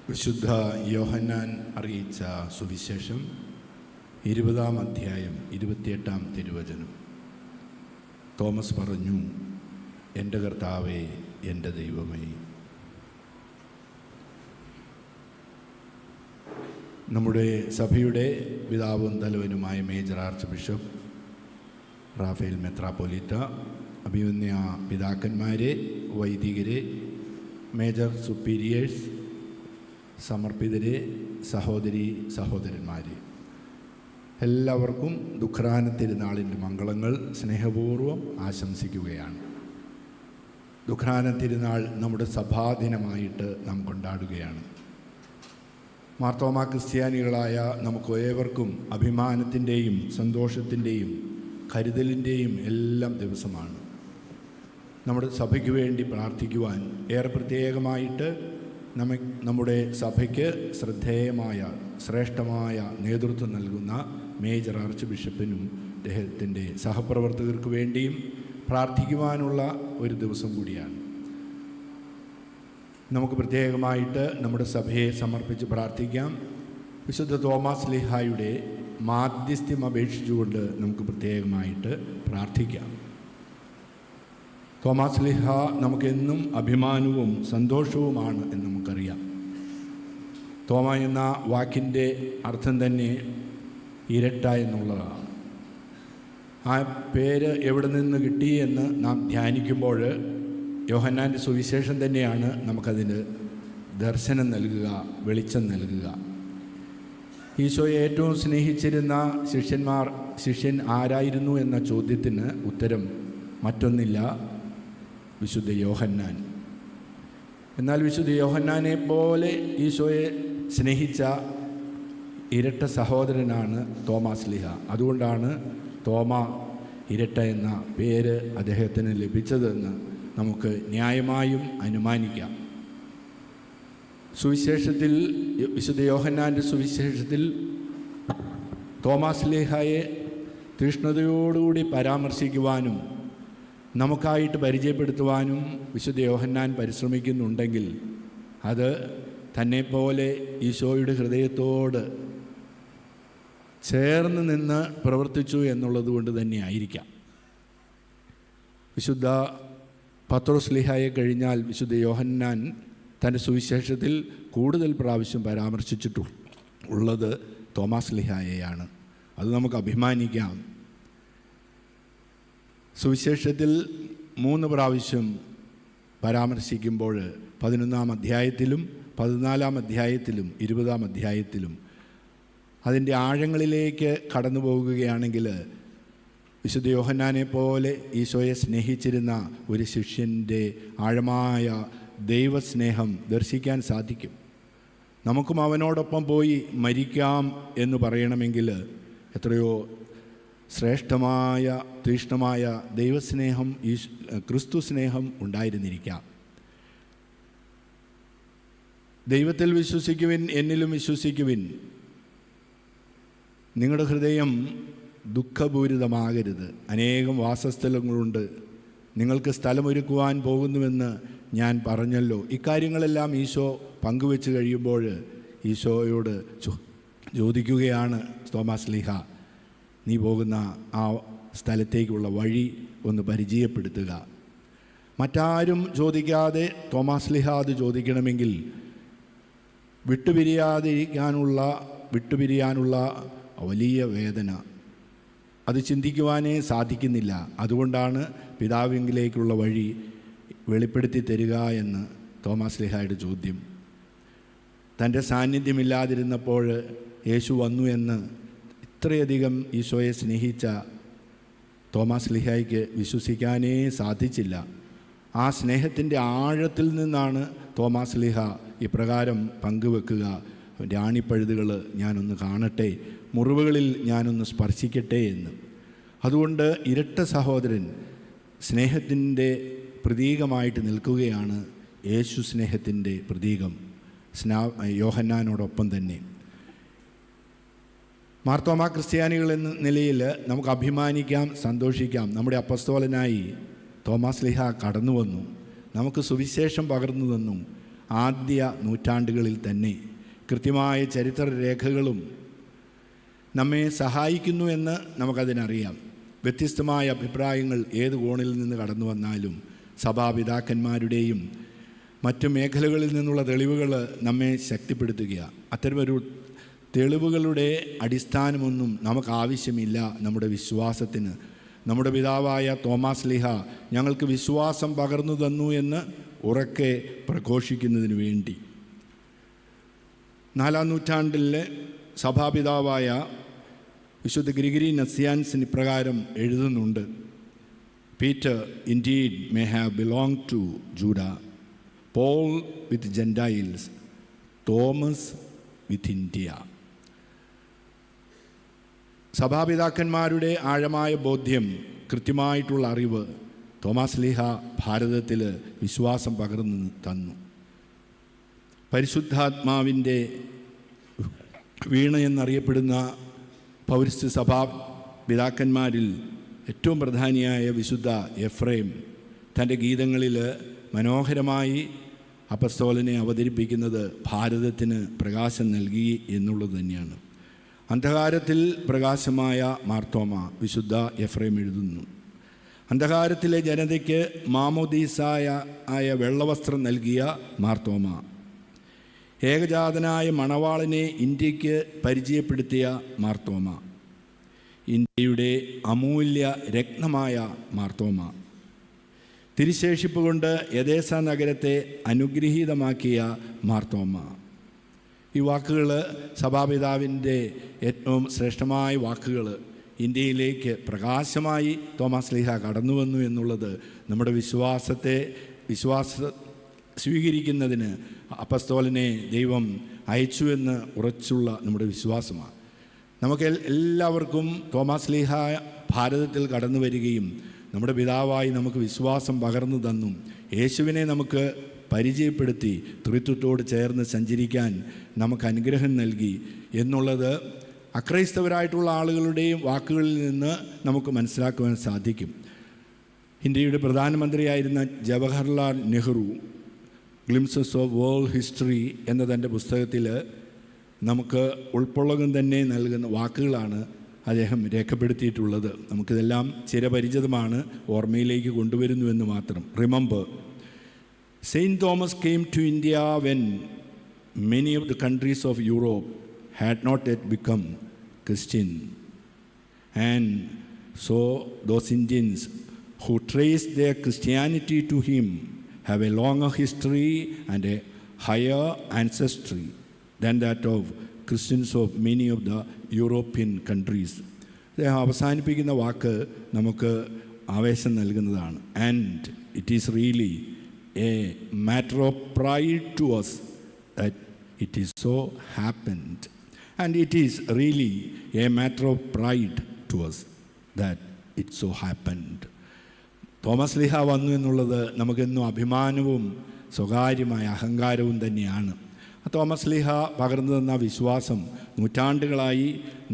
വിശുദ്ധ യോഹന്നാൻ അറിയിച്ച സുവിശേഷം 20-ാം അധ്യായം 28-ാം തിരുവചനം. തോമസ് പറഞ്ഞു, എൻ്റെ കർത്താവേ, എൻ്റെ ദൈവമേ. നമ്മുടെ സഭയുടെ പിതാവും തലവനുമായ മേജർ ആർച്ച് ബിഷപ്പ് റാഫേൽ മെത്രാപ്പൊലീത്ത, അഭിമന്യ പിതാക്കന്മാരെ, വൈദികരെ, മേജർ സുപ്പീരിയേഴ്സ്, സമർപ്പിതരെ, സഹോദരി സഹോദരന്മാരെ, എല്ലാവർക്കും ദുഃഖാന തിരുനാളിൻ്റെ മംഗളങ്ങൾ സ്നേഹപൂർവ്വം ആശംസിക്കുകയാണ്. ദുഃഖാന തിരുനാൾ നമ്മുടെ സഭാദിനമായിട്ട് നാം കൊണ്ടാടുകയാണ്. മാർത്തോമാ ക്രിസ്ത്യാനികളായ നമുക്ക് ഏവർക്കും അഭിമാനത്തിൻ്റെയും സന്തോഷത്തിൻ്റെയും കരുതലിൻ്റെയും എല്ലാം ദിവസമാണ്. നമ്മുടെ സഭയ്ക്ക് വേണ്ടി പ്രാർത്ഥിക്കുവാൻ ഏറെ പ്രത്യേകമായിട്ട് നമ്മുടെ സഭയ്ക്ക് ശ്രദ്ധേയമായ ശ്രേഷ്ഠമായ നേതൃത്വം നൽകുന്ന മേജർ ആർച്ച് ബിഷപ്പിനും അദ്ദേഹത്തിൻ്റെ സഹപ്രവർത്തകർക്ക് വേണ്ടിയും പ്രാർത്ഥിക്കുവാനുള്ള ഒരു ദിവസം കൂടിയാണ്. നമുക്ക് പ്രത്യേകമായിട്ട് നമ്മുടെ സഭയെ സമർപ്പിച്ച് പ്രാർത്ഥിക്കാം. വിശുദ്ധ തോമാസ് ശ്ലീഹായുടെ മാധ്യസ്ഥ്യം അപേക്ഷിച്ചുകൊണ്ട് നമുക്ക് പ്രത്യേകമായിട്ട് പ്രാർത്ഥിക്കാം. തോമാസ് ശ്ലീഹ നമുക്കെന്നും അഭിമാനവും സന്തോഷവുമാണ് എന്ന് നമുക്കറിയാം. തോമ എന്ന വാക്കിൻ്റെ അർത്ഥം തന്നെ ഇരട്ട എന്നുള്ളതാണ്. ആ പേര് എവിടെ നിന്ന് കിട്ടി എന്ന് നാം ധ്യാനിക്കുമ്പോൾ യോഹന്നാൻ്റെ സുവിശേഷം തന്നെയാണ് നമുക്കതിന് ദർശനം നൽകുക, വെളിച്ചം നൽകുക. ഈശോയെ ഏറ്റവും സ്നേഹിച്ചിരുന്ന ശിഷ്യൻ ആരായിരുന്നു എന്ന ചോദ്യത്തിന് ഉത്തരം മറ്റൊന്നില്ല, വിശുദ്ധ യോഹന്നാൻ. എന്നാൽ വിശുദ്ധ യോഹന്നാനെ പോലെ ഈശോയെ സ്നേഹിച്ച ഇരട്ട സഹോദരനാണ് തോമാസ് ശ്ലീഹ. അതുകൊണ്ടാണ് തോമ ഇരട്ട എന്ന പേര് അദ്ദേഹത്തിന് ലഭിച്ചതെന്ന് നമുക്ക് ന്യായമായും അനുമാനിക്കാം. സുവിശേഷത്തിൽ, വിശുദ്ധ യോഹന്നാൻ്റെ സുവിശേഷത്തിൽ തോമാസ് ശ്ലീഹയെ തീഷ്ണതയോടുകൂടി പരാമർശിക്കുവാനും നമുക്കായിട്ട് പരിചയപ്പെടുത്തുവാനും വിശുദ്ധ യോഹന്നാൻ പരിശ്രമിക്കുന്നുണ്ടെങ്കിൽ അത് തന്നെപ്പോലെ ഈശോയുടെ ഹൃദയത്തോട് ചേർന്ന് നിന്ന് പ്രവർത്തിച്ചു എന്നുള്ളത് കൊണ്ട് തന്നെ ആയിരിക്കാം. വിശുദ്ധ പത്രോസ് ശ്ലീഹായെ കഴിഞ്ഞാൽ വിശുദ്ധ യോഹന്നാൻ തൻ്റെ സുവിശേഷത്തിൽ കൂടുതൽ പ്രാവശ്യം പരാമർശിച്ചിട്ടുള്ളത് തോമാസ് ശ്ലീഹായെയാണ്. അത് നമുക്ക് അഭിമാനിക്കാം. സുവിശേഷത്തിൽ 3 പ്രാവശ്യം പരാമർശിക്കുമ്പോൾ 11-ാം അധ്യായത്തിലും 14-ാം അധ്യായത്തിലും 20-ാം അധ്യായത്തിലും അതിൻ്റെ ആഴങ്ങളിലേക്ക് കടന്നു പോകുകയാണെങ്കിൽ വിശുദ്ധ യോഹന്നാനെ പോലെ ഈശോയെ സ്നേഹിച്ചിരുന്ന ഒരു ശിഷ്യൻ്റെ ആഴമായ ദൈവസ്നേഹം ദർശിക്കാൻ സാധിക്കും. നമുക്കും അവനോടൊപ്പം പോയി മരിക്കാം എന്ന് പറയണമെങ്കിൽ എത്രയോ ശ്രേഷ്ഠമായ തീഷ്ണമായ ദൈവസ്നേഹം, ക്രിസ്തു സ്നേഹം ഉണ്ടായിരുന്നിരിക്കാം. ദൈവത്തിൽ വിശ്വസിക്കുവിൻ, എന്നിലും വിശ്വസിക്കുവിൻ. നിങ്ങളുടെ ഹൃദയം ദുഃഖപൂരിതമാകരുത്. അനേകം വാസസ്ഥലങ്ങളുണ്ട്, നിങ്ങൾക്ക് സ്ഥലമൊരുക്കുവാൻ പോകുന്നുവെന്ന് ഞാൻ പറഞ്ഞല്ലോ. ഇക്കാര്യങ്ങളെല്ലാം ഈശോ പങ്കുവെച്ച് കഴിയുമ്പോൾ ഈശോയോട് ചോദിക്കുകയാണ്, തോമാസ് ശ്ലീഹ, നീ പോകുന്ന ആ സ്ഥലത്തേക്കുള്ള വഴി ഒന്ന് പരിചയപ്പെടുത്തുക. മറ്റാരും ചോദിക്കാതെ തോമാസ് ശ്ലീഹ അത് ചോദിക്കണമെങ്കിൽ വിട്ടുപിരിയാനുള്ള വലിയ വേദന അത് ചിന്തിക്കുവാനേ സാധിക്കുന്നില്ല. അതുകൊണ്ടാണ് പിതാവിങ്കിലേക്കുള്ള വഴി വെളിപ്പെടുത്തി തരിക എന്ന് തോമാസ് ശ്ലീഹായുടെ ചോദ്യം. തൻ്റെ സാന്നിധ്യമില്ലാതിരുന്നപ്പോൾ യേശു വന്നു എന്ന് ഇത്രയധികം ഈശോയെ സ്നേഹിച്ച തോമാസ് ശ്ലീഹായ്ക്ക് വിശ്വസിക്കാനേ സാധിച്ചില്ല. ആ സ്നേഹത്തിൻ്റെ ആഴത്തിൽ നിന്നാണ് തോമാസ് ശ്ലീഹ ഇപ്രകാരം പങ്കുവെക്കുക, രാണിപ്പഴുതുകൾ ഞാനൊന്ന് കാണട്ടെ, മുറിവുകളിൽ ഞാനൊന്ന് സ്പർശിക്കട്ടെ എന്ന്. അതുകൊണ്ട് ഇരട്ട സഹോദരൻ സ്നേഹത്തിൻ്റെ പ്രതീകമായിട്ട് നിൽക്കുകയാണ്. യേശു സ്നേഹത്തിൻ്റെ പ്രതീകം യോഹന്നാനോടൊപ്പം തന്നെ. മാർത്തോമാ ക്രിസ്ത്യാനികൾ എന്ന നിലയിൽ നമുക്ക് അഭിമാനിക്കാം, സന്തോഷിക്കാം. നമ്മുടെ അപ്പസ്തോലനായി തോമാസ് ശ്ലീഹ കടന്നു വന്നു, നമുക്ക് സുവിശേഷം പകർന്നു തന്നു. ആദ്യ നൂറ്റാണ്ടുകളിൽ തന്നെ കൃത്യമായ ചരിത്രരേഖകളും നമ്മെ സഹായിക്കുന്നു എന്ന് നമുക്കതിനറിയാം. വ്യത്യസ്തമായ അഭിപ്രായങ്ങൾ ഏത് കോണിൽ നിന്ന് കടന്നു വന്നാലും സഭാപിതാക്കന്മാരുടെയും മറ്റു മേഖലകളിൽ നിന്നുള്ള തെളിവുകൾ നമ്മെ ശക്തിപ്പെടുത്തുകയാണ്. അത്തരമൊരു തെളിവുകളുടെ അടിസ്ഥാനമൊന്നും നമുക്ക് ആവശ്യമില്ല നമ്മുടെ വിശ്വാസത്തിന്. നമ്മുടെ പിതാവായ തോമാസ് ശ്ലീഹ ഞങ്ങൾക്ക് വിശ്വാസം പകർന്നു തന്നു എന്ന് ഉറക്കെ പ്രഘോഷിക്കുന്നതിന് വേണ്ടി 4-ാം നൂറ്റാണ്ടിലെ സഭാപിതാവായ വിശുദ്ധ ഗ്രിഗറി നസിയാൻസിന് ഇപ്രകാരം എഴുതുന്നുണ്ട്: Peter indeed may have belong to Judea, Paul with gentiles, Thomas with India. സഭാപിതാക്കന്മാരുടെ ആഴമായ ബോധ്യം, കൃത്യമായിട്ടുള്ള അറിവ് തോമാസ് ശ്ലീഹ ഭാരതത്തിൽ വിശ്വാസം പകർന്നു തന്നു. പരിശുദ്ധാത്മാവിൻ്റെ വീണ എന്നറിയപ്പെടുന്ന പൗരസ്ത്യ സഭാ പിതാക്കന്മാരിൽ ഏറ്റവും പ്രധാനിയായ വിശുദ്ധ എഫ്രേം തൻ്റെ ഗീതങ്ങളിൽ മനോഹരമായി അപ്പസ്തോലനെ അവതരിപ്പിക്കുന്നത് ഭാരതത്തിന് പ്രകാശം നൽകി എന്നുള്ളത് തന്നെയാണ്. അന്ധകാരത്തിൽ പ്രകാശമായ മാർത്തോമ വിശുദ്ധ എഫ്രേം എഴുതുന്നു. അന്ധകാരത്തിലെ ജനതയ്ക്ക് മാമോദീസായ വെള്ളവസ്ത്രം നൽകിയ മാർത്തോമ, ഏകജാതനായ മണവാളനെ ഇന്ത്യക്ക് പരിചയപ്പെടുത്തിയ മാർത്തോമ, ഇന്ത്യയുടെ അമൂല്യ രത്നമായ മാർത്തോമ, തിരുശേഷിപ്പ് കൊണ്ട് എദേസ നഗരത്തെ അനുഗ്രഹീതമാക്കിയ മാർത്തോമ. ഈ വാക്കുകൾ സഭാപിതാവിൻ്റെ ഏറ്റവും ശ്രേഷ്ഠമായ വാക്കുകൾ. ഇന്ത്യയിലേക്ക് പ്രകാശമായി തോമാസ് ശ്ലീഹ കടന്നു വന്നു എന്നുള്ളത് നമ്മുടെ വിശ്വാസം സ്വീകരിക്കുന്നതിന് അപ്പസ്തോലനെ ദൈവം അയച്ചു എന്ന് ഉറച്ചുള്ള നമ്മുടെ വിശ്വാസമാണ്. നമുക്ക് എല്ലാവർക്കും തോമാസ് ശ്ലീഹ ഭാരതത്തിൽ കടന്നു വരികയും നമ്മുടെ പിതാവായി നമുക്ക് വിശ്വാസം പകർന്നു തന്നും യേശുവിനെ നമുക്ക് പരിചയപ്പെടുത്തി ത്രിത്വത്തോട് ചേർന്ന് സഞ്ചരിക്കാൻ നമുക്ക് അനുഗ്രഹം നൽകി എന്നുള്ളത് അക്രൈസ്തവരായിട്ടുള്ള ആളുകളുടെയും വാക്കുകളിൽ നിന്ന് നമുക്ക് മനസ്സിലാക്കുവാൻ സാധിക്കും. ഇന്ത്യയുടെ പ്രധാനമന്ത്രിയായിരുന്ന Jawaharlal Nehru glimpses of world history എന്ന തൻ്റെ പുസ്തകത്തിൽ നമുക്ക് ഉൾപ്പൊള്ളകം തന്നെ നൽകുന്ന വാക്കുകളാണ് അദ്ദേഹം രേഖപ്പെടുത്തിയിട്ടുള്ളത്. നമുക്കിതെല്ലാം ചിരപരിചിതമാണ്, ഓർമ്മയിലേക്ക് കൊണ്ടുവരുന്നുവെന്ന് മാത്രം. Remember, Saint Thomas came to India when many of the countries of Europe had not yet become Christian. And so those Indians who traced their Christianity to him have a longer history and a higher ancestry than that of Christians of many of the European countries. അദ്ദേഹം അവസാനിപ്പിക്കുന്ന വാക്ക് നമുക്ക് ആവേശം നൽകുന്നതാണ്. And it is really a matter of pride to us that it is so happened. And it is really a matter of pride to us that it so happened. Thomas ശ്ലീഹ വന്നു എന്നുള്ളത് നമുക്കെന്നും അഭിമാനവും സ്വകാര്യമായ അഹങ്കാരവും തന്നെയാണ്. തോമസ് ശ്ലീഹ പകർന്നു തന്ന വിശ്വാസം നൂറ്റാണ്ടുകളായി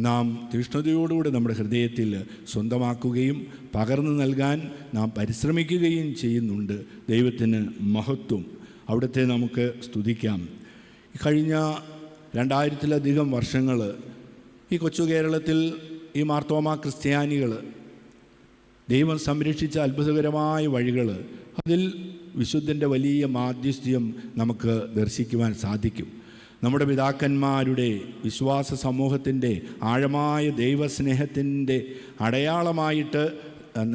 നാം തീഷ്ണതയോടുകൂടി നമ്മുടെ ഹൃദയത്തിൽ സ്വന്തമാക്കുകയും പകർന്നു നൽകാൻ നാം പരിശ്രമിക്കുകയും ചെയ്യുന്നുണ്ട്. ദൈവത്തിന് മഹത്വം. അവിടുത്തെ നമുക്ക് സ്തുതിക്കാം. കഴിഞ്ഞ 2000-ലധികം വർഷങ്ങൾ ഈ കൊച്ചു കേരളത്തിൽ ഈ മാർത്തോമാ ക്രിസ്ത്യാനികൾ ദൈവം സംരക്ഷിച്ച അത്ഭുതകരമായ വഴികൾ, അതിൽ വിശുദ്ധൻ്റെ വലിയ മാധ്യസ്ഥ്യം നമുക്ക് ദർശിക്കുവാൻ സാധിക്കും. നമ്മുടെ പിതാക്കന്മാരുടെ വിശ്വാസ സമൂഹത്തിൻ്റെ ആഴമായ ദൈവസ്നേഹത്തിൻ്റെ അടയാളമായിട്ട്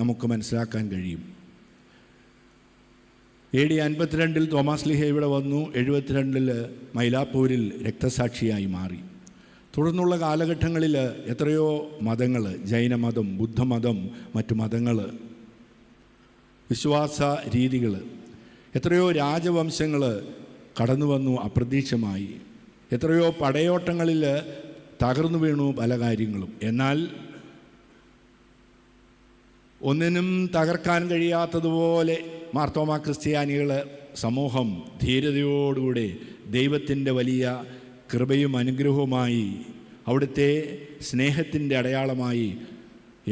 നമുക്ക് മനസ്സിലാക്കാൻ കഴിയും. AD 52 തോമാസ് ശ്ലീഹ ഇവിടെ വന്നു. 72 മൈലാപ്പൂരിൽ രക്തസാക്ഷിയായി മാറി. തുടർന്നുള്ള കാലഘട്ടങ്ങളിൽ എത്രയോ മതങ്ങൾ, ജൈനമതം, ബുദ്ധമതം, മറ്റു മതങ്ങൾ, വിശ്വാസ രീതികൾ, എത്രയോ രാജവംശങ്ങൾ കടന്നു വന്നു അപ്രതീക്ഷമായി. എത്രയോ പടയോട്ടങ്ങളിൽ തകർന്നു വീണു പല കാര്യങ്ങളും. എന്നാൽ ഒന്നിനും തകർക്കാൻ കഴിയാത്തതുപോലെ മാർത്തോമാ ക്രിസ്ത്യാനികൾ സമൂഹം ധീരതയോടുകൂടെ ദൈവത്തിൻ്റെ വലിയ കൃപയും അനുഗ്രഹവുമായി, അവിടുത്തെ സ്നേഹത്തിൻ്റെ അടയാളമായി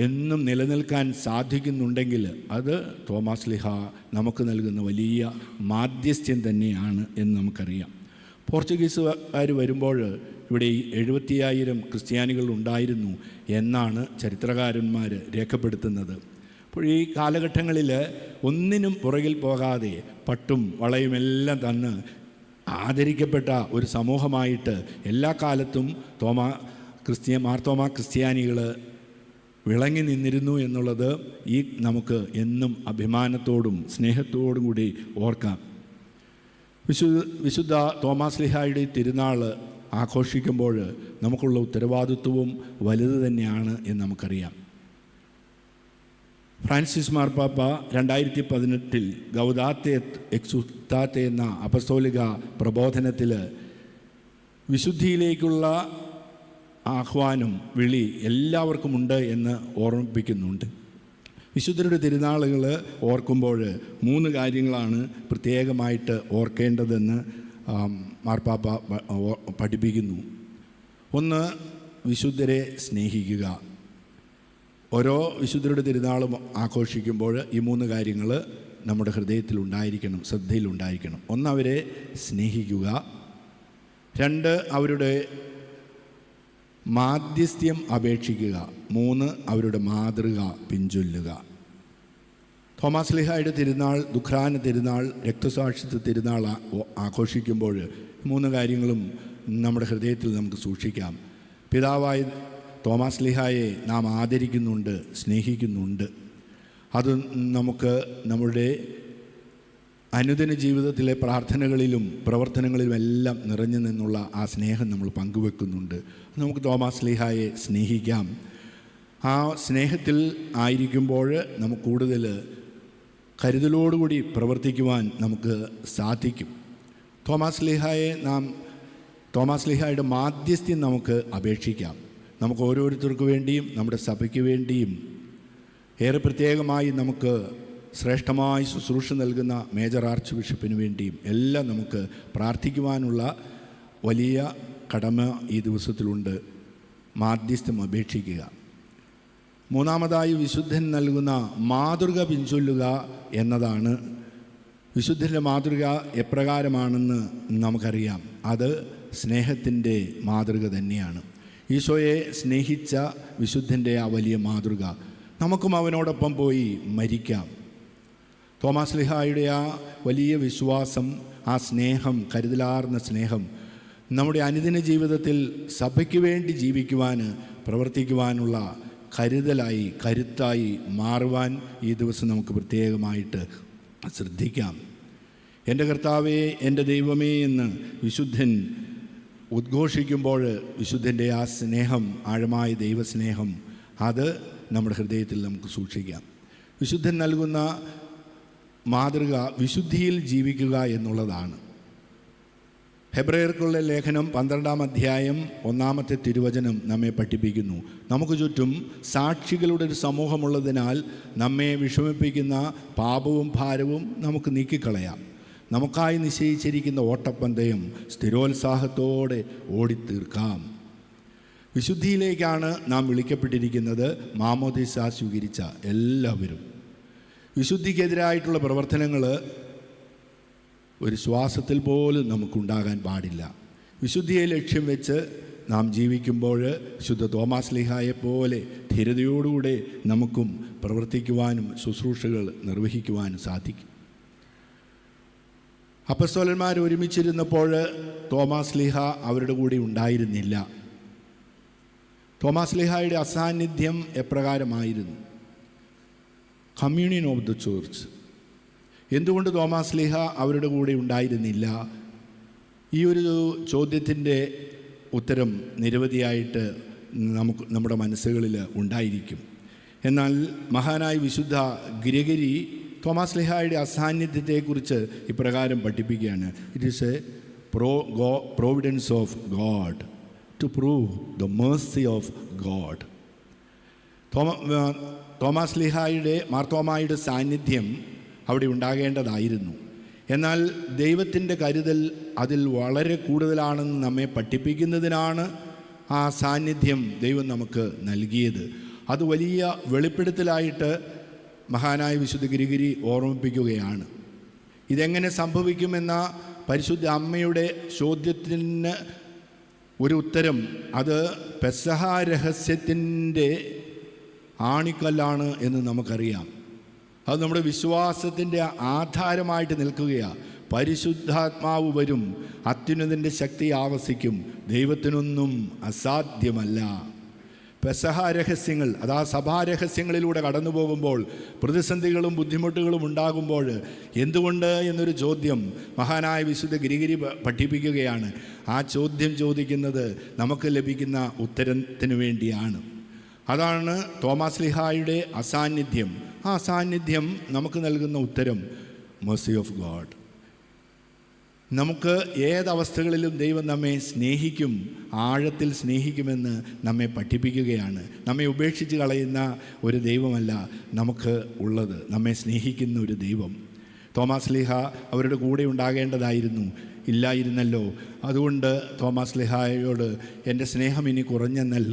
എന്നും നിലനിൽക്കാൻ സാധിക്കുന്നുണ്ടെങ്കിൽ അത് തോമാസ് ലീഹ നമുക്ക് നൽകുന്ന വലിയ മാധ്യസ്ഥ്യം തന്നെയാണ് എന്ന് നമുക്കറിയാം. പോർച്ചുഗീസുകാർ വരുമ്പോൾ ഇവിടെ 70,000 ക്രിസ്ത്യാനികൾ ഉണ്ടായിരുന്നു എന്നാണ് ചരിത്രകാരന്മാർ രേഖപ്പെടുത്തുന്നത്. അപ്പോൾ ഈ കാലഘട്ടങ്ങളിൽ ഒന്നിനും പുറകിൽ പോകാതെ പട്ടും വളയുമെല്ലാം തന്ന് ആദരിക്കപ്പെട്ട ഒരു സമൂഹമായിട്ട് എല്ലാ കാലത്തും മാർത്തോമാ ക്രിസ്ത്യാനികൾ വിളങ്ങി നിന്നിരുന്നു എന്നുള്ളത് നമുക്ക് എന്നും അഭിമാനത്തോടും സ്നേഹത്തോടും കൂടി ഓർക്കാം. വിശുദ്ധ തോമാസ് ലീഹായുടെ തിരുനാൾ ആഘോഷിക്കുമ്പോൾ നമുക്കുള്ള ഉത്തരവാദിത്വവും വലുത് തന്നെയാണ് എന്ന് നമുക്കറിയാം. ഫ്രാൻസിസ് മാർപ്പാപ്പ 2018 ഗൗദാത്തെ എക്സുത്താത്തെ എന്ന അപ്പസ്തോലിക പ്രബോധനത്തിൽ വിശുദ്ധിയിലേക്കുള്ള ആഹ്വാനം വിളി എല്ലാവർക്കുമുണ്ട് എന്ന് ഓർമ്മിപ്പിക്കുന്നുണ്ട്. വിശുദ്ധരുടെ തിരുനാളുകൾ ഓർക്കുമ്പോൾ 3 കാര്യങ്ങളാണ് പ്രത്യേകമായിട്ട് ഓർക്കേണ്ടതെന്ന് മാർപ്പാപ്പ പഠിപ്പിക്കുന്നു. ഒന്ന്, വിശുദ്ധരെ സ്നേഹിക്കുക. ഓരോ വിശുദ്ധരുടെ തിരുനാളും ആഘോഷിക്കുമ്പോൾ ഈ 3 കാര്യങ്ങൾ നമ്മുടെ ഹൃദയത്തിലുണ്ടായിരിക്കണം, ശ്രദ്ധയിലുണ്ടായിരിക്കണം. ഒന്ന്, അവരെ സ്നേഹിക്കുക. 2, അവരുടെ മാധ്യസ്ഥ്യം അപേക്ഷിക്കുക. 3, അവരുടെ മാതൃക പിൻചൊല്ലുക. തോമാസ് ലീഹായുടെ തിരുനാൾ, ദുഃഖാന തിരുനാൾ, രക്തസാക്ഷിത്വ തിരുനാൾ ആഘോഷിക്കുമ്പോൾ 3 കാര്യങ്ങളും നമ്മുടെ ഹൃദയത്തിൽ നമുക്ക് സൂക്ഷിക്കാം. പിതാവായ തോമാസ് ലീഹായെ നാം ആദരിക്കുന്നുണ്ട്, സ്നേഹിക്കുന്നുണ്ട്. അത് നമുക്ക് നമ്മുടെ അനുദിന ജീവിതത്തിലെ പ്രാർത്ഥനകളിലും പ്രവർത്തനങ്ങളിലുമെല്ലാം നിറഞ്ഞു നിന്നുള്ള ആ സ്നേഹം നമ്മൾ പങ്കുവെക്കുന്നുണ്ട്. നമുക്ക് തോമാസ് ലീഹായെ സ്നേഹിക്കാം. ആ സ്നേഹത്തിൽ ആയിരിക്കുമ്പോൾ നമുക്ക് കൂടുതൽ കരുതലോടുകൂടി പ്രവർത്തിക്കുവാൻ നമുക്ക് സാധിക്കും. തോമാസ് ലീഹായുടെ മാധ്യസ്ഥ്യം നമുക്ക് അപേക്ഷിക്കാം. നമുക്ക് ഓരോരുത്തർക്ക് വേണ്ടിയും നമ്മുടെ സഭയ്ക്ക് വേണ്ടിയും ഏറെ പ്രത്യേകമായി നമുക്ക് ശ്രേഷ്ഠമായി ശുശ്രൂഷ നൽകുന്ന മേജർ ആർച്ച് ബിഷപ്പിന് വേണ്ടിയും എല്ലാം നമുക്ക് പ്രാർത്ഥിക്കുവാനുള്ള വലിയ കടമ ഈ ദിവസത്തിലുണ്ട്. മാധ്യസ്ഥം അപേക്ഷിക്കുക. 3-മതായി വിശുദ്ധൻ നൽകുന്ന മാതൃക പിൻചൊല്ലുക എന്നതാണ്. വിശുദ്ധൻ്റെ മാതൃക എപ്രകാരമാണെന്ന് നമുക്കറിയാം. അത് സ്നേഹത്തിൻ്റെ മാതൃക തന്നെയാണ്. ഈശോയെ സ്നേഹിച്ച വിശുദ്ധൻ്റെ ആ വലിയ മാതൃക നമുക്കും അവനോടൊപ്പം പോയി മരിക്കാം. തോമാസ് ലീഹായുടെ ആ വലിയ വിശ്വാസം, ആ സ്നേഹം, കരുതലാർന്ന സ്നേഹം നമ്മുടെ അനുദിന ജീവിതത്തിൽ സഭയ്ക്ക് വേണ്ടി ജീവിക്കുവാൻ, പ്രവർത്തിക്കുവാനുള്ള കരുത്തായി മാറുവാൻ ഈ ദിവസം നമുക്ക് പ്രത്യേകമായിട്ട് ശ്രദ്ധിക്കാം. എൻ്റെ കർത്താവേ, എൻ്റെ ദൈവമേ എന്ന് വിശുദ്ധൻ ഉദ്ഘോഷിക്കുമ്പോൾ വിശുദ്ധൻ്റെ ആ സ്നേഹം, ആഴമായ ദൈവസ്നേഹം, അത് നമ്മുടെ ഹൃദയത്തിൽ നമുക്ക് സൂക്ഷിക്കാം. വിശുദ്ധൻ നൽകുന്ന മാതൃക വിശുദ്ധിയിൽ ജീവിക്കുക എന്നുള്ളതാണ്. ഹെബ്രയർക്കുള്ള ലേഖനം 12-ാം അധ്യായം 1-ാമത്തെ തിരുവചനം നമ്മെ പഠിപ്പിക്കുന്നു. നമുക്ക് ചുറ്റും സാക്ഷികളുടെ ഒരു സമൂഹമുള്ളതിനാൽ നമ്മെ വിഷമിപ്പിക്കുന്ന പാപവും ഭാരവും നമുക്ക് നീക്കിക്കളയാം. നമുക്കായി നിശ്ചയിച്ചിരിക്കുന്ന ഓട്ടപ്പന്തയം സ്ഥിരോത്സാഹത്തോടെ ഓടിത്തീർക്കാം. വിശുദ്ധിയിലേക്കാണ് നാം വിളിക്കപ്പെട്ടിരിക്കുന്നത്. മാമോദീസ സ്വീകരിച്ച എല്ലാവരും. വിശുദ്ധിക്കെതിരായിട്ടുള്ള പ്രവർത്തനങ്ങൾ ഒരു ശ്വാസത്തിൽ പോലും നമുക്കുണ്ടാകാൻ പാടില്ല. വിശുദ്ധിയെ ലക്ഷ്യം വെച്ച് നാം ജീവിക്കുമ്പോൾ ശുദ്ധ തോമാസ് ലീഹായെ പോലെ ധീരതയോടുകൂടെ നമുക്കും പ്രവർത്തിക്കുവാനും ശുശ്രൂഷകൾ നിർവഹിക്കുവാനും സാധിക്കും. അപ്പസ്തോലന്മാർ ഒരുമിച്ചിരുന്നപ്പോൾ തോമാസ് ലീഹ അവരുടെ കൂടെ ഉണ്ടായിരുന്നില്ല. തോമാസ് ലീഹായുടെ അസാന്നിധ്യം എപ്രകാരമായിരുന്നു? Communion of the church. എന്തുകൊണ്ട് തോമാസ് ലീഹ അവരുടെ കൂടെ ഉണ്ടായിരുന്നില്ല? ഈ ഒരു ചോദ്യത്തിൻ്റെ ഉത്തരം നിരവധിയായിട്ട് നമ്മുടെ മനസ്സുകളിൽ ഉണ്ടായിരിക്കും. എന്നാൽ മഹാനായ വിശുദ്ധ ഗ്രിഗരി തോമാസ് ലീഹായുടെ അസാന്നിധ്യത്തെക്കുറിച്ച് ഇപ്രകാരം പഠിപ്പിക്കുകയാണ്: it is a providence of God to prove the mercy of God. Thomas ലീഹായുടെ മാർത്തോമായുടെ സാന്നിധ്യം അവിടെ ഉണ്ടാകേണ്ടതായിരുന്നു. എന്നാൽ ദൈവത്തിൻ്റെ കരുതൽ അതിൽ വളരെ കൂടുതലാണെന്ന് നമ്മെ പഠിപ്പിക്കുന്നതിനാണ് ആ സാന്നിധ്യം ദൈവം നമുക്ക് നൽകിയത്. അത് വലിയ വെളിപ്പെടുത്തലായിട്ട് മഹാനായ വിശുദ്ധ ഗിരിഗിരി ഓർമ്മിപ്പിക്കുകയാണ്. ഇതെങ്ങനെ സംഭവിക്കുമെന്ന പരിശുദ്ധ അമ്മയുടെ ചോദ്യത്തിന് ഒരു ഉത്തരം അത് പെസഹ രഹസ്യത്തിൻ്റെ ആണിക്കല്ലാണ് എന്ന് നമുക്കറിയാം. അത് നമ്മുടെ വിശ്വാസത്തിൻ്റെ ആധാരമായിട്ട് നിൽക്കുകയാണ്. പരിശുദ്ധാത്മാവ് വരും, അത്യുന്നതൻ്റെ ശക്തി ആവസിക്കും, ദൈവത്തിനൊന്നും അസാധ്യമല്ല. പെസഹ രഹസ്യങ്ങൾ അതാ സഭാരഹസ്യങ്ങളിലൂടെ കടന്നു പോകുമ്പോൾ പ്രതിസന്ധികളും ബുദ്ധിമുട്ടുകളും ഉണ്ടാകുമ്പോൾ എന്തുകൊണ്ട് എന്നൊരു ചോദ്യം മഹാനായ വിശുദ്ധ ഗിരിഗിരി പഠിപ്പിക്കുകയാണ്. ആ ചോദ്യം ചോദിക്കുന്നത് നമുക്ക് ലഭിക്കുന്ന ഉത്തരത്തിന് വേണ്ടിയാണ്. അതാണ് തോമാശ്ലീഹായുടെ അസാന്നിധ്യം. ആ അസാന്നിധ്യം നമുക്ക് നൽകുന്ന ഉത്തരം മെർസി ഓഫ് ഗോഡ്. നമുക്ക് ഏതവസ്ഥകളിലും ദൈവം നമ്മെ സ്നേഹിക്കും, ആഴത്തിൽ സ്നേഹിക്കുമെന്ന് നമ്മെ പഠിപ്പിക്കുകയാണ്. നമ്മെ ഉപേക്ഷിച്ച് കളയുന്ന ഒരു ദൈവമല്ല നമുക്ക് ഉള്ളത്, നമ്മെ സ്നേഹിക്കുന്ന ഒരു ദൈവം. തോമാശ്ലീഹ അവരുടെ കൂടെ ഉണ്ടാകേണ്ടതായിരുന്നു, ഇല്ലായിരുന്നല്ലോ. അതുകൊണ്ട് തോമാശ്ലീഹായോട് എൻ്റെ സ്നേഹം ഇനി കുറഞ്ഞെന്നാൽ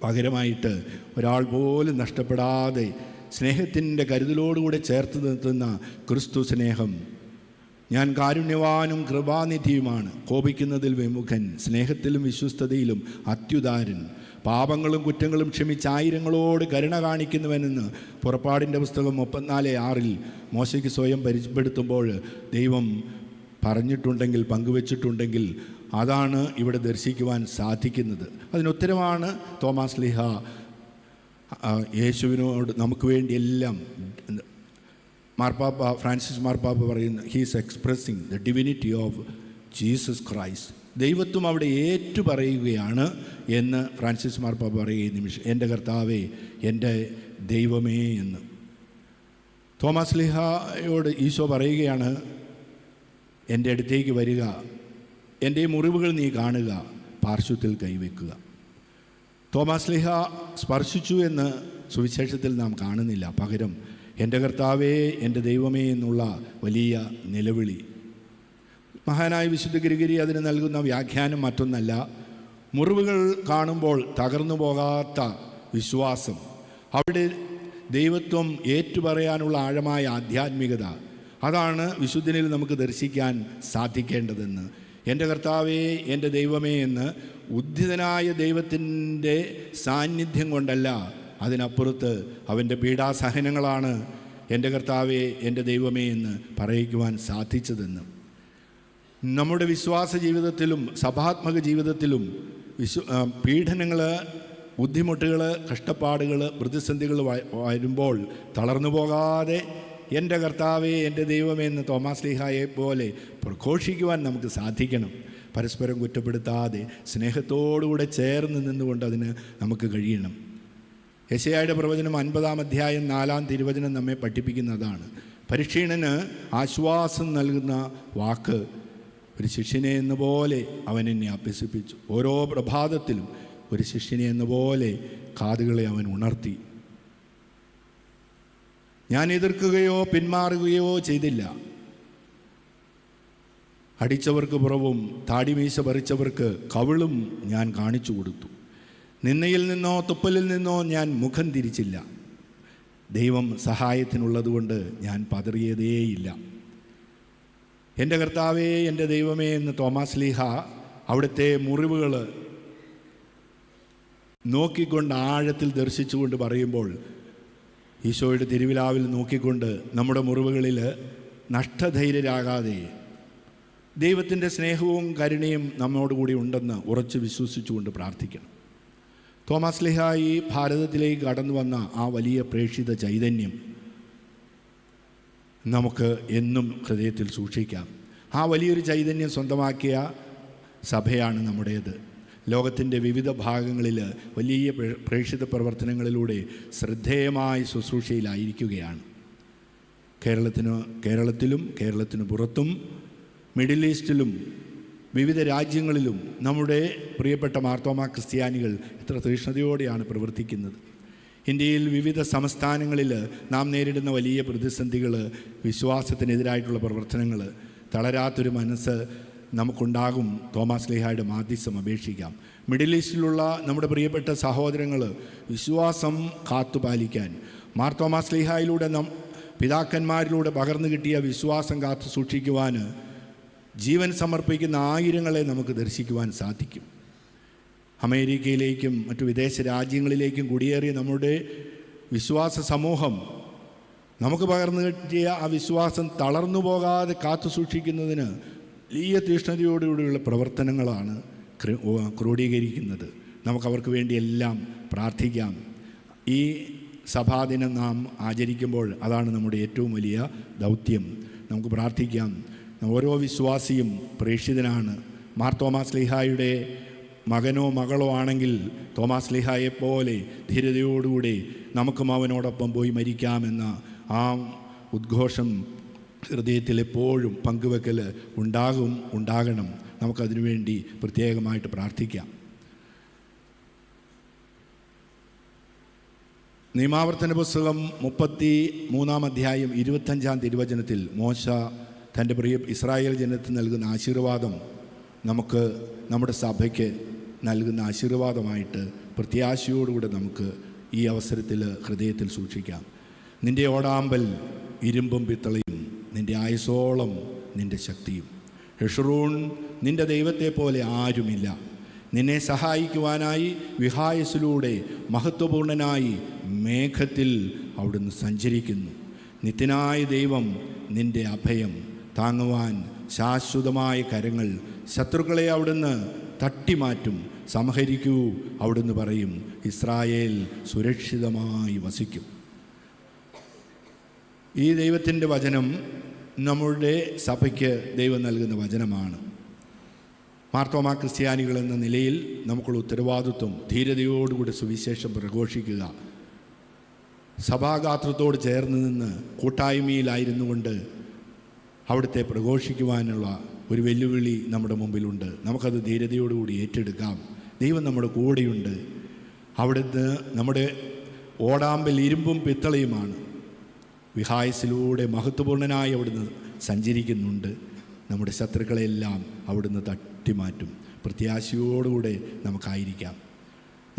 പകരമായിട്ട് ഒരാൾ പോലും നഷ്ടപ്പെടാതെ സ്നേഹത്തിൻ്റെ കരുതലോടുകൂടെ ചേർത്ത് നിർത്തുന്ന ക്രിസ്തു സ്നേഹം. ഞാൻ കാരുണ്യവാനും കൃപാനിധിയുമാണ്, കോപിക്കുന്നതിൽ വിമുഖൻ, സ്നേഹത്തിലും വിശ്വസ്തതയിലും അത്യുദാരൻ, പാപങ്ങളും കുറ്റങ്ങളും ക്ഷമിച്ച് ആയിരങ്ങളോട് കരുണ കാണിക്കുന്നുവെന്ന് പുറപ്പാടിൻ്റെ പുസ്തകം 34:6 മോശയ്ക്ക് സ്വയം പരിചയപ്പെടുത്തുമ്പോൾ ദൈവം പറഞ്ഞിട്ടുണ്ടെങ്കിൽ, പങ്കുവച്ചിട്ടുണ്ടെങ്കിൽ അതാണ് ഇവിടെ ദർശിക്കുവാൻ സാധിക്കുന്നത്. അതിനുത്തരമാണ് തോമാശ്ലീഹ യേശുവിനോട് നമുക്ക് വേണ്ടി എല്ലാം. മാർപ്പാപ്പ ഫ്രാൻസിസ് മാർപ്പാപ്പ പറയുന്നു, he's expressing the divinity of Jesus Christ. ദൈവത്വം അവിടെ ഏറ്റു പറയുകയാണ് എന്ന് ഫ്രാൻസിസ് മാർപ്പാപ്പ പറയുക ഈ നിമിഷം, എൻ്റെ കർത്താവേ, എൻ്റെ ദൈവമേ എന്ന്. തോമാശ്ലീഹയോട് ഈശോ പറയുകയാണ്, എൻ്റെ അടുത്തേക്ക് വരിക, എൻ്റെ മുറിവുകൾ നീ കാണുക, പാർശ്വത്തിൽ കൈവയ്ക്കുക. തോമാശ്ലീഹ സ്പർശിച്ചു എന്ന് സുവിശേഷത്തിൽ നാം കാണുന്നില്ല. പകരം എൻ്റെ കർത്താവേ, എൻ്റെ ദൈവമേ എന്നുള്ള വലിയ നിലവിളി. മഹാനായ വിശുദ്ധ ഗിരിഗിരി അതിന് നൽകുന്ന വ്യാഖ്യാനം മറ്റൊന്നല്ല, മുറിവുകൾ കാണുമ്പോൾ തകർന്നു പോകാത്ത വിശ്വാസം, അവിടെ ദൈവത്വം ഏറ്റുപറയാനുള്ള ആഴമായ ആധ്യാത്മികത, അതാണ് വിശുദ്ധനിൽ നമുക്ക് ദർശിക്കാൻ സാധിക്കേണ്ടതെന്ന്. എൻ്റെ കർത്താവേ, എൻ്റെ ദൈവമേ എന്ന് ഉദ്ധിതനായ ദൈവത്തിൻ്റെ സാന്നിധ്യം കൊണ്ടല്ല, അതിനപ്പുറത്ത് അവൻ്റെ പീഡാസഹനങ്ങളാണ് എൻ്റെ കർത്താവേ, എൻ്റെ ദൈവമേ എന്ന് പറയിക്കുവാൻ സാധിച്ചതെന്ന്. നമ്മുടെ വിശ്വാസ ജീവിതത്തിലും സഭാത്മക ജീവിതത്തിലും പീഡനങ്ങൾ, ബുദ്ധിമുട്ടുകൾ, കഷ്ടപ്പാടുകൾ, പ്രതിസന്ധികൾ വരുമ്പോൾ തളർന്നു പോകാതെ എൻ്റെ കർത്താവേ, എൻ്റെ ദൈവമേ എന്ന് തോമാശ്ലീഹായെ പോലെ പ്രഘോഷിക്കുവാൻ നമുക്ക് സാധിക്കണം. പരസ്പരം കുറ്റപ്പെടുത്താതെ സ്നേഹത്തോടുകൂടെ ചേർന്ന് നിന്നുകൊണ്ട് അതിന് നമുക്ക് കഴിയണം. യെശയ്യായുടെ പ്രവചനം 50-ാം അധ്യായം 4-ാം തിരുവചനം നമ്മെ പഠിപ്പിക്കുന്നതാണ്. പരീക്ഷീണന് ആശ്വാസം നൽകുന്ന വാക്ക്, ഒരു ശിഷ്യനെ എന്ന പോലെ അവൻ എന്നെ അഭ്യസിപ്പിച്ചു. ഓരോ പ്രഭാതത്തിലും ഒരു ശിഷ്യനെ എന്ന പോലെ കാതുകളെ അവൻ ഉണർത്തി. ഞാൻ എതിർക്കുകയോ പിന്മാറുകയോ ചെയ്തില്ല. അടിച്ചവർക്ക് പുറവും താടിമീശ പറിച്ചവർക്ക് കവിളും ഞാൻ കാണിച്ചു കൊടുത്തു. നിന്നയിൽ നിന്നോ തുപ്പലിൽ നിന്നോ ഞാൻ മുഖം തിരിച്ചില്ല. ദൈവം സഹായത്തിനുള്ളതുകൊണ്ട് ഞാൻ പതറിയതേയില്ല. എൻ്റെ കർത്താവേ, എൻ്റെ ദൈവമേ എന്ന് തോമാശ്ലീഹ അവിടുത്തെ മുറിവുകൾ നോക്കിക്കൊണ്ട് ആഴത്തിൽ ദർശിച്ചുകൊണ്ട് പറയുമ്പോൾ, ഈശോയുടെ തിരുവിലാവിൽ നോക്കിക്കൊണ്ട് നമ്മുടെ മുറിവുകളിൽ നഷ്ടധൈര്യരാകാതെ ദൈവത്തിൻ്റെ സ്നേഹവും കരുണയും നമ്മോടുകൂടി ഉണ്ടെന്ന് ഉറച്ച് വിശ്വസിച്ചുകൊണ്ട് പ്രാർത്ഥിക്കണം. തോമാശ്ലീഹ ഈ ഭാരതത്തിലേക്ക് കടന്നു വന്ന ആ വലിയ പ്രേക്ഷിത ചൈതന്യം നമുക്ക് എന്നും ഹൃദയത്തിൽ സൂക്ഷിക്കാം. ആ വലിയൊരു ചൈതന്യം സ്വന്തമാക്കിയ സഭയാണ് നമ്മുടേത്. ലോകത്തിൻ്റെ വിവിധ ഭാഗങ്ങളിൽ വലിയ പ്രേക്ഷിത പ്രവർത്തനങ്ങളിലൂടെ ശ്രദ്ധേയമായ ശുശ്രൂഷയിലായിരിക്കുകയാണ്. കേരളത്തിലും കേരളത്തിന് പുറത്തും മിഡിൽ ഈസ്റ്റിലും വിവിധ രാജ്യങ്ങളിലും നമ്മുടെ പ്രിയപ്പെട്ട മാർത്തോമാ ക്രിസ്ത്യാനികൾ എത്ര തീഷ്ണതയോടെയാണ് പ്രവർത്തിക്കുന്നത്. ഇന്ത്യയിൽ വിവിധ സംസ്ഥാനങ്ങളിൽ നാം നേരിടുന്ന വലിയ പ്രതിസന്ധികൾ, വിശ്വാസത്തിനെതിരായിട്ടുള്ള പ്രവർത്തനങ്ങൾ, തളരാത്തൊരു മനസ്സ്, നമുക്കുണ്ടാകും തോമാസ് ലീഹായുടെ മാധ്യസ്ഥം അപേക്ഷിക്കാം. മിഡിൽ ഈസ്റ്റിലുള്ള നമ്മുടെ പ്രിയപ്പെട്ട സഹോദരങ്ങൾ വിശ്വാസം കാത്തുപാലിക്കാൻ മാർ തോമാസ് ലീഹായിലൂടെ പിതാക്കന്മാരിലൂടെ പകർന്നു കിട്ടിയ വിശ്വാസം കാത്തു സൂക്ഷിക്കുവാൻ ജീവൻ സമർപ്പിക്കുന്ന ആയിരങ്ങളെ നമുക്ക് ദർശിക്കുവാൻ സാധിക്കും. അമേരിക്കയിലേക്കും മറ്റു വിദേശ രാജ്യങ്ങളിലേക്കും കുടിയേറിയ നമ്മുടെ വിശ്വാസ സമൂഹം നമുക്ക് പകർന്നു കിട്ടിയ ആ വിശ്വാസം തളർന്നു പോകാതെ കാത്തു സൂക്ഷിക്കുന്നതിന് വലിയ തീഷ്ണതയോടുകൂടിയുള്ള പ്രവർത്തനങ്ങളാണ് ക്രോഡീകരിക്കുന്നത്. നമുക്കവർക്ക് വേണ്ടി എല്ലാം പ്രാർത്ഥിക്കാം. ഈ സഭാദിനം നാം ആചരിക്കുമ്പോൾ അതാണ് നമ്മുടെ ഏറ്റവും വലിയ ദൗത്യം. നമുക്ക് പ്രാർത്ഥിക്കാം. ഓരോ വിശ്വാസിയും പ്രേക്ഷിതനാണ്. മാർ തോമാസ് ലീഹായുടെ മകനോ മകളോ ആണെങ്കിൽ തോമാസ് ലീഹായെപ്പോലെ ധീരതയോടുകൂടി നമുക്കും അവനോടൊപ്പം പോയി മരിക്കാമെന്ന ആ ഉദ്ഘോഷം ഹൃദയത്തിൽ എപ്പോഴും പങ്കുവെക്കൽ ഉണ്ടാകണം. നമുക്കതിനു വേണ്ടി പ്രത്യേകമായിട്ട് പ്രാർത്ഥിക്കാം. നിയമാവർത്തന പുസ്തകം 33-ാം അധ്യായം 25-ാം തിരുവചനത്തിൽ മോശ തൻ്റെ പ്രിയ ഇസ്രായേൽ ജനത്തിന് നൽകുന്ന ആശീർവാദം നമുക്ക് നമ്മുടെ സഭയ്ക്ക് നൽകുന്ന ആശീർവാദമായിട്ട് പ്രത്യാശയോടുകൂടെ നമുക്ക് ഈ അവസരത്തിൽ ഹൃദയത്തിൽ സൂക്ഷിക്കാം. നിൻ്റെ ഓടാമ്പൽ ഇരുമ്പും പിത്തളയും, നിൻ്റെ ആയുസോളം നിൻ്റെ ശക്തിയും. യെഷുറൂൺ, നിൻ്റെ ദൈവത്തെ പോലെ ആരുമില്ല. നിന്നെ സഹായിക്കുവാനായി വിഹായസിലൂടെ മഹത്വപൂർണനായി മേഘത്തിൽ അവിടുന്ന് സഞ്ചരിക്കുന്നു. നിത്യനായ ദൈവം നിൻ്റെ അഭയം. താങ്ങുവാൻ ശാശ്വതമായ കരങ്ങൾ. ശത്രുക്കളെ അവിടുന്ന് തട്ടിമാറ്റും. സംഹരിക്കൂ, അവിടുന്ന് പറയും. ഇസ്രായേൽ സുരക്ഷിതമായി വസിക്കും. ഈ ദൈവത്തിൻ്റെ വചനം നമ്മുടെ സഭയ്ക്ക് ദൈവം നൽകുന്ന വചനമാണ്. മാർത്തോമാ ക്രിസ്ത്യാനികൾ എന്ന നിലയിൽ നമുക്കുള്ള ഉത്തരവാദിത്വം ധീരതയോടുകൂടി സുവിശേഷം പ്രഘോഷിക്കുക. സഭാഗാത്രത്തോട് ചേർന്ന് നിന്ന് കൂട്ടായ്മയിലായിരുന്നു കൊണ്ട് അവിടുത്തെ പ്രഘോഷിക്കുവാനുള്ള ഒരു വെല്ലുവിളി നമ്മുടെ മുമ്പിലുണ്ട്. നമുക്കത് ധീരതയോടുകൂടി ഏറ്റെടുക്കാം. ദൈവം നമ്മുടെ കൂടെയുണ്ട്. അവിടുന്ന് നമ്മുടെ ഓടാമ്പൽ ഇരുമ്പും പിത്തളയുമാണ്. വിഹായസിലൂടെ മഹത്വപൂർണനായി അവിടുന്ന് സഞ്ചരിക്കുന്നുണ്ട്. നമ്മുടെ ശത്രുക്കളെല്ലാം അവിടുന്ന് തട്ടിമാറ്റും. പ്രത്യാശയോടുകൂടെ നമുക്കായിരിക്കാം.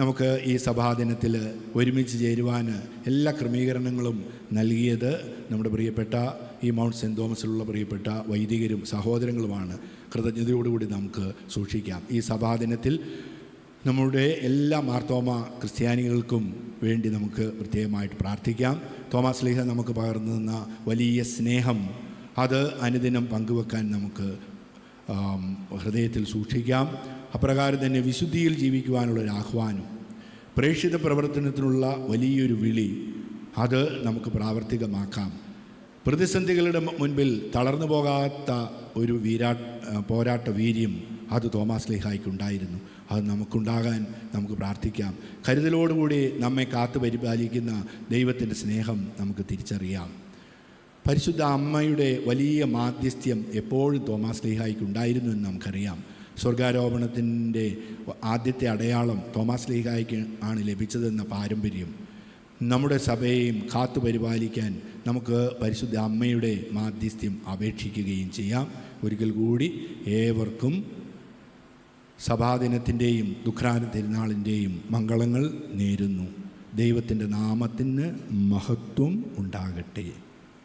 നമുക്ക് ഈ സഭാദിനത്തിൽ ഒരുമിച്ച് ചേരുവാൻ എല്ലാ ക്രമീകരണങ്ങളും നൽകിയത് നമ്മുടെ പ്രിയപ്പെട്ട ഈ മൗണ്ട് സെൻറ്റ് തോമസിലുള്ള പ്രിയപ്പെട്ട വൈദികരും സഹോദരങ്ങളുമാണ്. കൃതജ്ഞതയോടുകൂടി നമുക്ക് സൂക്ഷിക്കാം. ഈ സഭാദിനത്തിൽ നമ്മുടെ എല്ലാ മാർത്തോമ ക്രിസ്ത്യാനികൾക്കും വേണ്ടി നമുക്ക് പ്രത്യേകമായിട്ട് പ്രാർത്ഥിക്കാം. തോമാസ് ലീഹ നമുക്ക് പകർന്നു തന്ന വലിയ സ്നേഹം അത് അനുദിനം പങ്കുവെക്കാൻ നമുക്ക് ഹൃദയത്തിൽ സൂക്ഷിക്കാം. അപ്രകാരം തന്നെ വിശുദ്ധിയിൽ ജീവിക്കുവാനുള്ളൊരു ആഹ്വാനം, പ്രേക്ഷിത പ്രവർത്തനത്തിനുള്ള വലിയൊരു വിളി അത് നമുക്ക് പ്രാവർത്തികമാക്കാം. പ്രതിസന്ധികളുടെ മുൻപിൽ തളർന്നു പോകാത്ത ഒരു പോരാട്ട വീര്യം അത് തോമാസ് ലീഹായ്ക്കുണ്ടായിരുന്നു. അത് നമുക്കുണ്ടാകാൻ നമുക്ക് പ്രാർത്ഥിക്കാം. കരുതലോടുകൂടി നമ്മെ കാത്തു പരിപാലിക്കുന്ന ദൈവത്തിൻ്റെ സ്നേഹം നമുക്ക് തിരിച്ചറിയാം. പരിശുദ്ധ അമ്മയുടെ വലിയ മാധ്യസ്ഥ്യം എപ്പോഴും തോമാസ് ലീഹായ്ക്കുണ്ടായിരുന്നു എന്ന് നമുക്കറിയാം. സ്വർഗാരോപണത്തിൻ്റെ ആദ്യത്തെ അടയാളം തോമാസ് ലീഹായ്ക്ക് ആണ് ലഭിച്ചതെന്ന പാരമ്പര്യം നമ്മുടെ സഭയെയും കാത്തു പരിപാലിക്കാൻ നമുക്ക് പരിശുദ്ധ അമ്മയുടെ മാധ്യസ്ഥ്യം അപേക്ഷിക്കുകയും ചെയ്യാം. ഒരിക്കൽ കൂടി ഏവർക്കും സഭാദിനത്തിൻ്റെയും ദുഃഖാന തിരുനാളിൻ്റെയും മംഗളങ്ങൾ നേരുന്നു. ദൈവത്തിൻ്റെ നാമത്തിന് മഹത്വം ഉണ്ടാകട്ടെ.